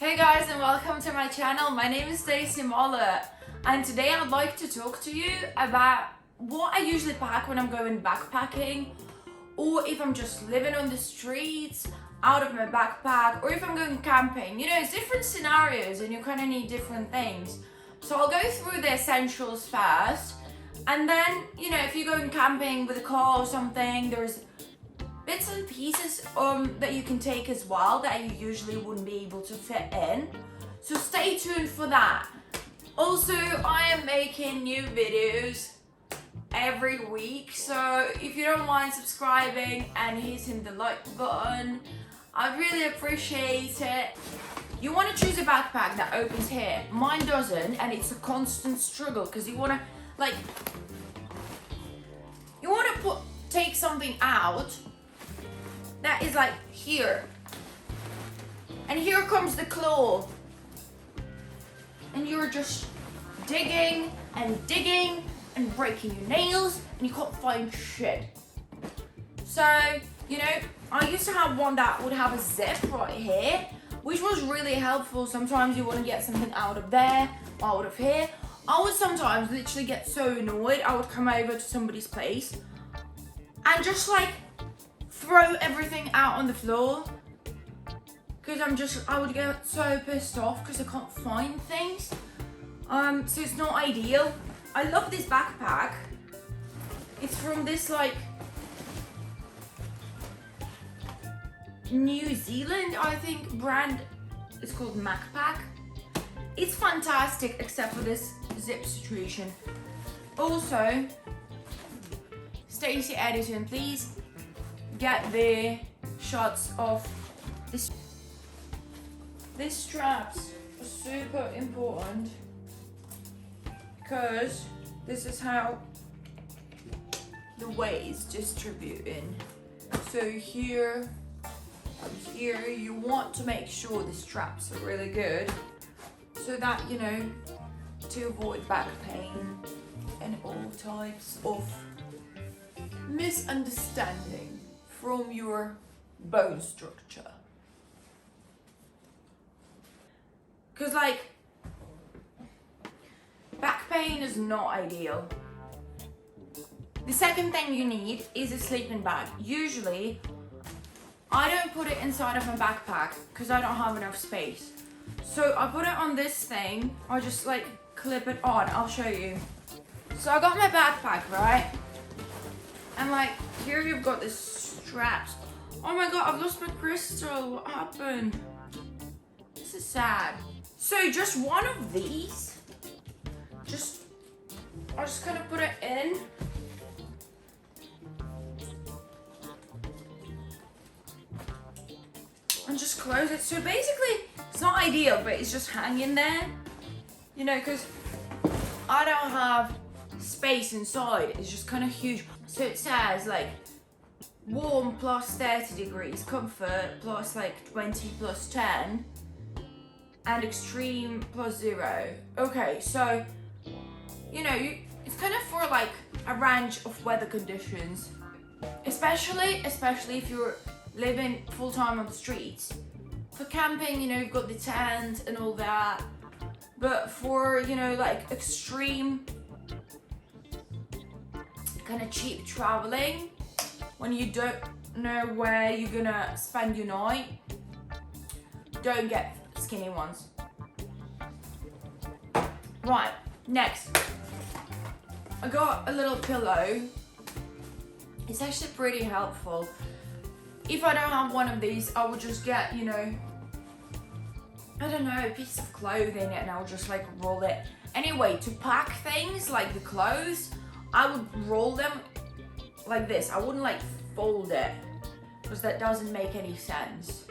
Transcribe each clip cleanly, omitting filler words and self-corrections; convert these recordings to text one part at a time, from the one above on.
Hey guys, and welcome to my channel. My name is Stacey Moller, and today I'd like to talk to you about what I usually pack when I'm going backpacking, or if I'm just living on the streets out of my backpack, or if I'm going camping. You know, it's different scenarios and you kind of need different things. So I'll go through the essentials first, and then, you know, if you're going camping with a car or something, there's bits and pieces that you can take as well that you usually wouldn't be able to fit in. So stay tuned for that. Also, I am making new videos every week, so if you don't mind subscribing and hitting the like button, I'd really appreciate it. You want to choose a backpack that opens here. Mine doesn't, and it's a constant struggle because you want to take something out that is like here, and here comes the claw, and you're just digging and digging and breaking your nails and you can't find shit. So, you know, I used to have one that would have a zip right here, which was really helpful. Sometimes you want to get something out of there, out of here. I would sometimes literally get so annoyed. I would come over to somebody's place and just like throw everything out on the floor, because I would get so pissed off because I can't find things. So it's not ideal. I love this backpack. It's from this like New Zealand, I think, brand. It's called MacPack. It's fantastic except for this zip situation. Also, Stacey Edison, please get the shots of this. These straps are super important because this is how the weight is distributing. So here you want to make sure the straps are really good, so that, you know, to avoid back pain and all types of misunderstanding from your bone structure. Because like, back pain is not ideal. The second thing you need is a sleeping bag. Usually I don't put it inside of my backpack because I don't have enough space. So I put it on this thing. I just like clip it on. I'll show you. So I got my backpack, right? And like, here you've got this straps. Oh my god, I've lost my crystal. What happened? This is sad. So just one of these, I'll just kind of put it in. And just close it. So basically, it's not ideal, but it's just hanging there. You know, because I don't have space inside. It's just kind of huge. So it says like warm plus 30 degrees, comfort plus like 20 plus 10, and extreme plus 0. Okay, so, you know, it's kind of for like a range of weather conditions, especially if you're living full-time on the streets. For camping, you know, you've got the tent and all that, but for, you know, like extreme kind of cheap traveling, when you don't know where you're gonna spend your night, don't get skinny ones. Right, next, I got a little pillow. It's actually pretty helpful. If I don't have one of these, I would just get, you know, I don't know, a piece of clothing, and I'll just like roll it. Anyway, to pack things like the clothes, I would roll them like this. I wouldn't like fold it, because that doesn't make any sense.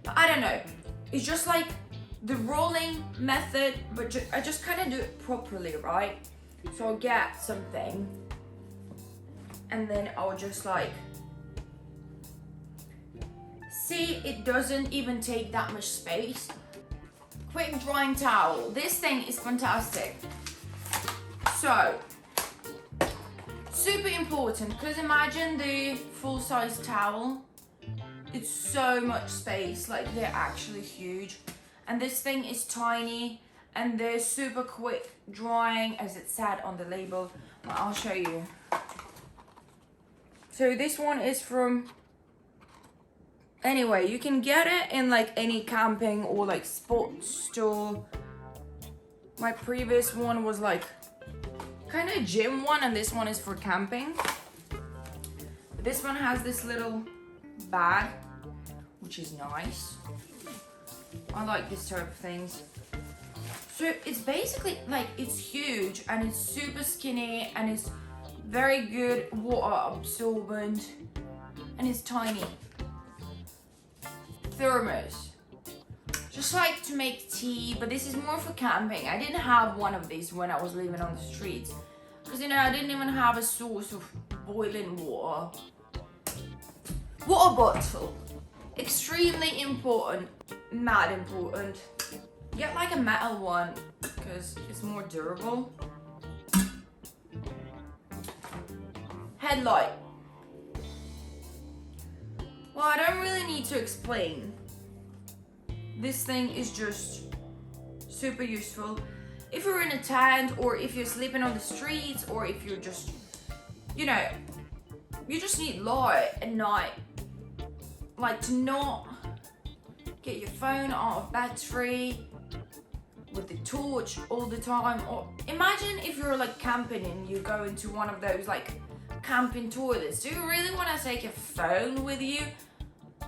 But I don't know. It's just like the rolling method, but I just kind of do it properly, right? So I'll get something, and then I'll just like, see, it doesn't even take that much space. Quick drying towel. This thing is fantastic. So, super important, because imagine the full-size towel it's so much space, like they're actually huge. And this thing is tiny and they're super quick drying, as it said on the label. But I'll show you. So this one is from, anyway, you can get it in like any camping or like sports store. My previous one was like kind of gym one, and this one is for camping. This one has this little bag, which is nice. I like this type of things. So it's basically like, it's huge and it's super skinny and it's very good water absorbent and it's tiny. Thermos. Just like to make tea, but this is more for camping. I didn't have one of these when I was living on the streets. Because, you know, I didn't even have a source of boiling water. Water bottle. Extremely important. Mad important. Get like a metal one because it's more durable. Headlight. Well, I don't really need to explain. This thing is just super useful. If you're in a tent, or if you're sleeping on the streets, or if you're just, you know, you just need light at night. Like to not get your phone out of battery with the torch all the time. Or imagine if you're like camping and you go into one of those like camping toilets. Do you really want to take your phone with you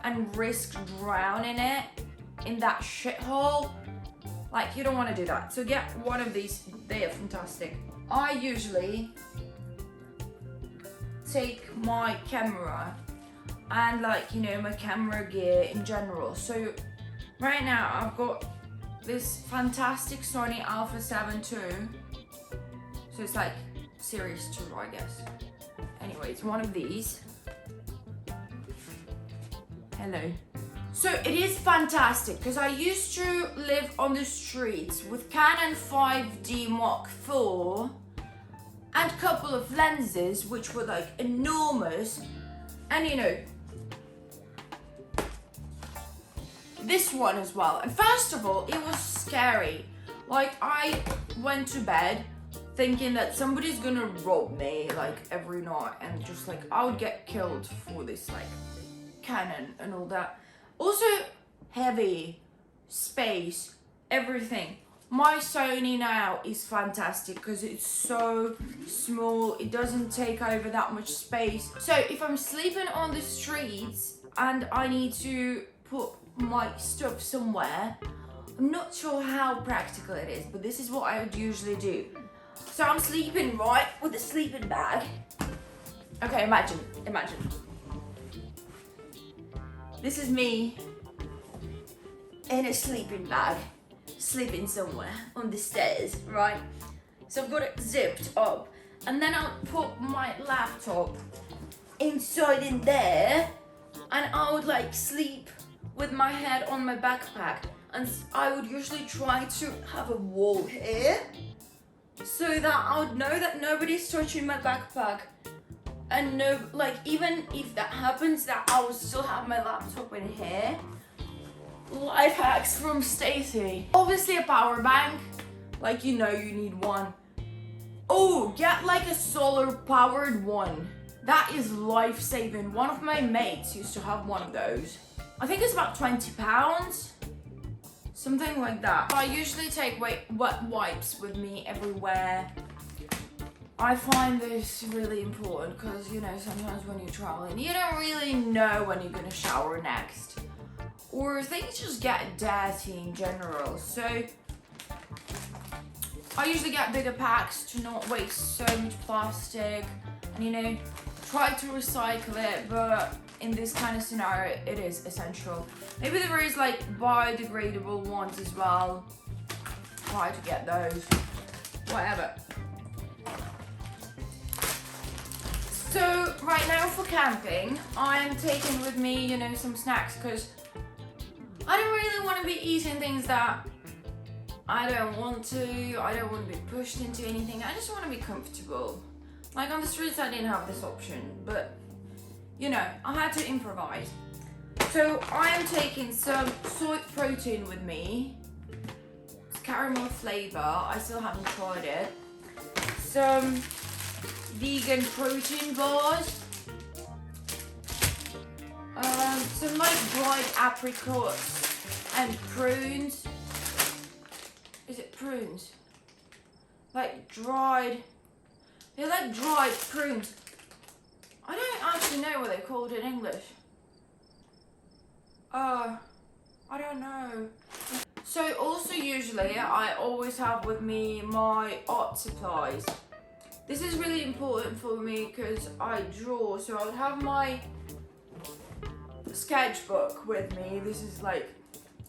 and risk drowning it in that shithole? Like, you don't want to do that. So get one of these. They are fantastic. I usually take my camera and like, you know, my camera gear in general. So right now I've got this fantastic Sony Alpha 7 II. So it's like Series 2, I guess. Anyway, it's one of these. Hello. So it is fantastic because I used to live on the streets with Canon 5D Mark IV and a couple of lenses which were like enormous, and you know, this one as well. And first of all, it was scary. Like, I went to bed thinking that somebody's gonna rob me like every night, and just like I would get killed for this like Canon and all that. Also heavy, space, everything. My Sony now is fantastic because it's so small, it doesn't take over that much space. So if I'm sleeping on the streets and I need to put my stuff somewhere, I'm not sure how practical it is, but this is what I would usually do. So I'm sleeping, right, with a sleeping bag. Okay, imagine. This is me in a sleeping bag, sleeping somewhere on the stairs, right? So I've got it zipped up, and then I'll put my laptop inside in there, and I would like sleep with my head on my backpack, and I would usually try to have a wall here so that I would know that nobody's touching my backpack. And no, like, even if that happens, that I will still have my laptop in here. Life hacks from Stacey. Obviously a power bank, like, you know you need one. Oh, get like a solar powered one. That is life-saving. One of my mates used to have one of those. I think it's about £20, something like that. I usually take wet wipes with me everywhere. I find this really important because, you know, sometimes when you're traveling, you don't really know when you're gonna shower next. Or things just get dirty in general. So I usually get bigger packs to not waste so much plastic and, you know, try to recycle it, but in this kind of scenario, it is essential. Maybe there is like biodegradable ones as well. Try to get those. Whatever. So right now for camping, I'm taking with me, you know, some snacks because I don't really want to be eating things that I don't want to. I don't want to be pushed into anything. I just want to be comfortable. Like on the streets, I didn't have this option, but you know, I had to improvise. So I am taking some soy protein with me. It's caramel flavor. I still haven't tried it. Some vegan protein bars. Some like dried apricots and prunes. Is it prunes? Like dried. They're like dried prunes. I don't actually know what they're called in English. I don't know. So also usually I always have with me my art supplies. This is really important for me because I draw, so I would have my sketchbook with me. This is like,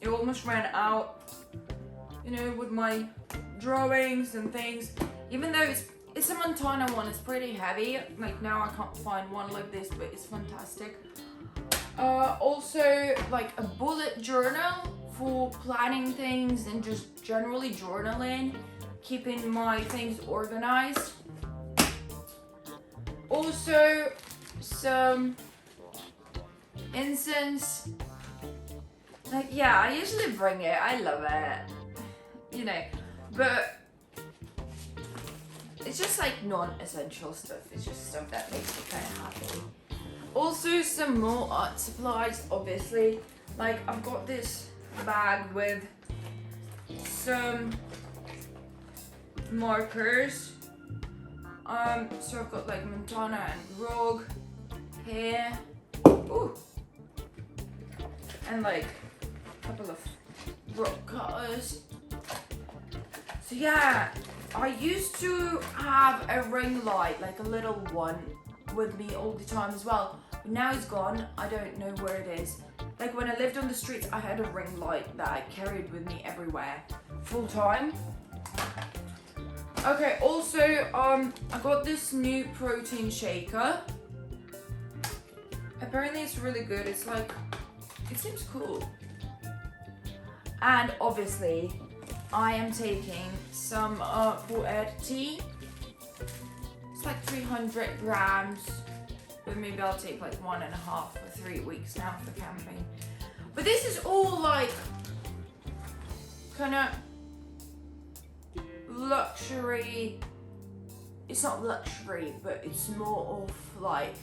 it almost ran out, you know, with my drawings and things. Even though it's a Montana one, it's pretty heavy. Like now I can't find one like this, but it's fantastic. Also like a bullet journal for planning things and just generally journaling, keeping my things organized. Also some incense. Like yeah, I usually bring it. I love it. You know, but it's just like non-essential stuff. It's just stuff that makes me kind of happy. Also some more art supplies, obviously. Like I've got this bag with some markers. So I've got like Montana and Rogue here. Ooh. And like a couple of rock cutters. So yeah, I used to have a ring light, like a little one, with me all the time as well. But now it's gone. I don't know where it is. Like when I lived on the streets, I had a ring light that I carried with me everywhere, full time. Okay, also I got this new protein shaker. Apparently it's really good. It's like, it seems cool. And obviously I am taking some Poet tea. It's like 300 grams, but maybe I'll take like 1.5 for 3 weeks now for camping. But this is all like kind of luxury. It's not luxury, but it's more of like,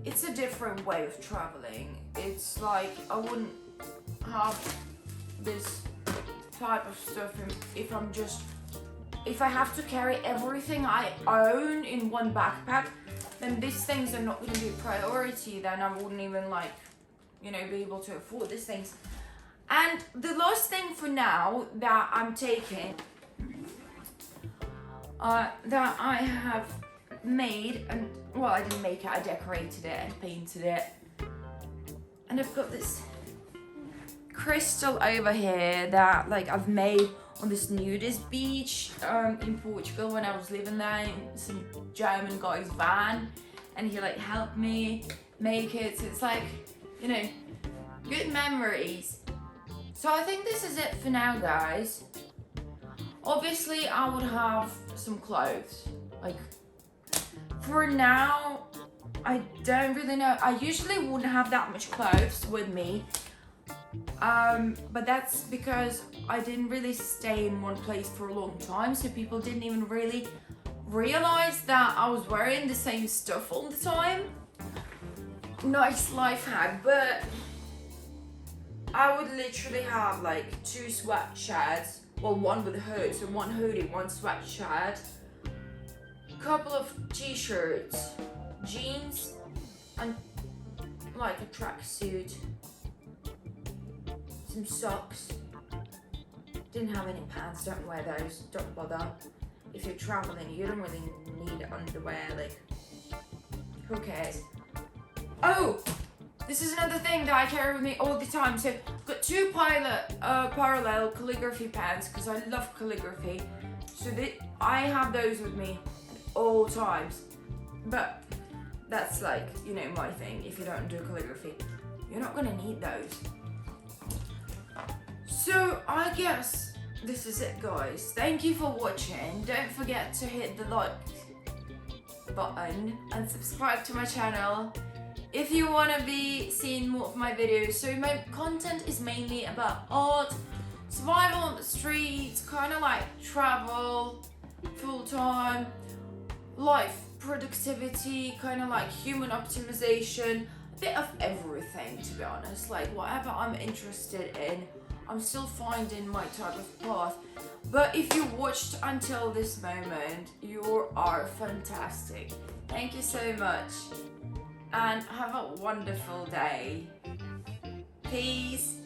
it's a different way of traveling. It's like I wouldn't have this type of stuff if I have to carry everything I own in one backpack, then these things are not going to be a priority. Then I wouldn't even like, you know, be able to afford these things. And the last thing for now that I'm taking, that I have made, and well, I didn't make it, I decorated it and painted it. And I've got this crystal over here that like I've made on this nudist beach in Portugal when I was living there in some German guy's van, and he like helped me make it. So it's like, you know, good memories. So I think this is it for now, guys. Obviously I would have some clothes. Like for now, I don't really know. I usually wouldn't have that much clothes with me. But that's because I didn't really stay in one place for a long time, so people didn't even really realize that I was wearing the same stuff all the time. Nice life hack, but I would literally have like 2 sweatshirts, well, one with a hood, so one hoodie, one sweatshirt, a couple of t-shirts, jeans, and like a tracksuit. Some socks. Didn't have any pants, don't wear those, don't bother. If you're traveling, you don't really need underwear, like, who cares? Oh, this is another thing that I carry with me all the time. So I've got 2 parallel calligraphy pens because I love calligraphy. So I have those with me at all times. But that's like, you know, my thing. If you don't do calligraphy, you're not gonna need those. So I guess this is it, guys. Thank you for watching. Don't forget to hit the like button and subscribe to my channel if you want to be seeing more of my videos. So my content is mainly about art, survival on the streets, kind of like travel, full-time, life, productivity, kind of like human optimization, a bit of everything, to be honest. Like whatever I'm interested in, I'm still finding my type of path. But if you watched until this moment, you are fantastic. Thank you so much and have a wonderful day. Peace.